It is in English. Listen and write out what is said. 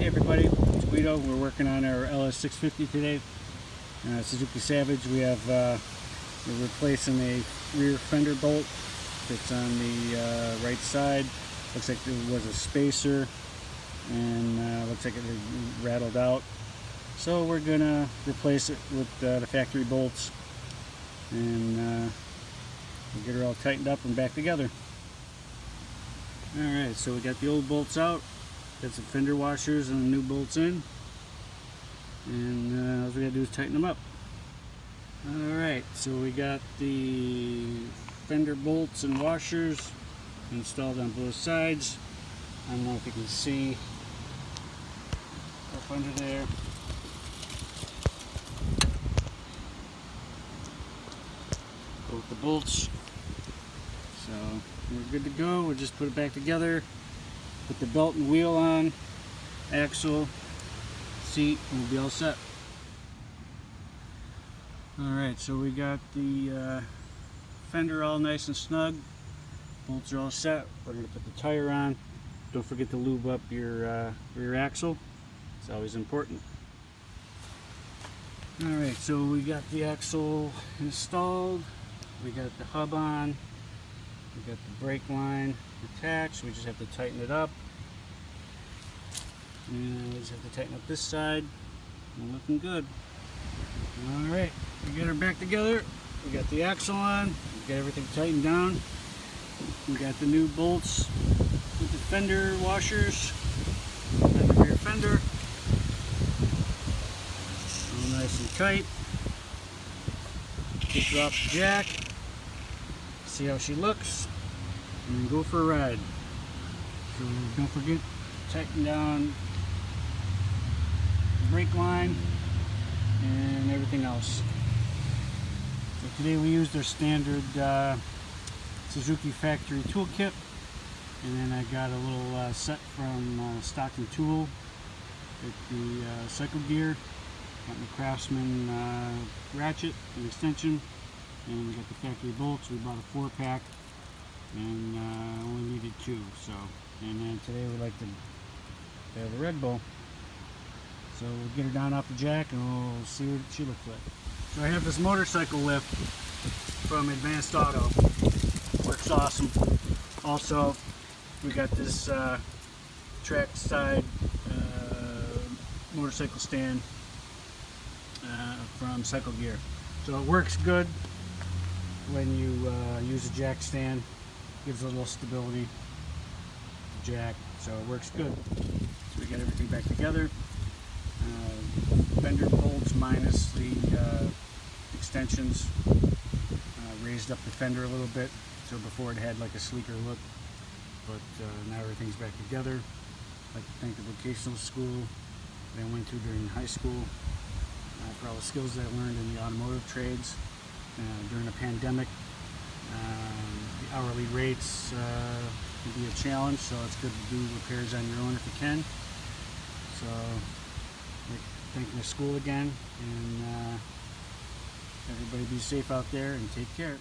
Hey everybody, it's Guido. We're working on our LS650 today. Suzuki Savage. We're replacing a rear fender bolt that's on the right side. Looks like there was a spacer and looks like it rattled out. So we're gonna replace it with the factory bolts and we'll get her all tightened up and back together. Alright, so we got the old bolts out. Got some fender washers and the new bolts in, and all we gotta do is tighten them up. Alright, so we got the fender bolts and washers installed on both sides. I don't know if you can see up under there. Both the bolts. So we're good to go. We'll just put it back together. Put the belt and wheel on, axle, seat, and we'll be all set. Alright, so we got the fender all nice and snug. Bolts are all set. We're going to put the tire on. Don't forget to lube up your rear axle. It's always important. Alright, so we got the axle installed. We got the hub on. We got the brake line attached. We just have to tighten it up. And we just have to tighten up this side. We're looking good. Alright, we got her back together. We got the axle on. We got everything tightened down. We got the new bolts with the fender washers and the rear fender. All nice and tight. Just drop the jack. See how she looks, and then go for a ride. So don't forget to tighten down the brake line and everything else. So today we used our standard Suzuki factory toolkit, and then I got a little set from Stock and Tool with the cycle gear, got the Craftsman ratchet and extension. And we got the factory bolts. We bought a 4-pack and only needed 2. So, and then today we like to have a Red Bull. So we'll get her down off the jack and we'll see what she looks like. So I have this motorcycle lift from Advanced Auto. Works awesome. Also, we got this track side motorcycle stand from Cycle Gear. So it works good when you use a jack stand. Gives a little stability to jack, so it works good. So we got everything back together. Fender bolts minus the extensions. Raised up the fender a little bit, so before it had like a sleeker look, but now everything's back together. I'd like to thank the Vocational School that I went to during high school for all the skills that I learned in the automotive trades. During the pandemic, the hourly rates can be a challenge, so it's good to do repairs on your own if you can. So, thank the school again, and everybody be safe out there and take care.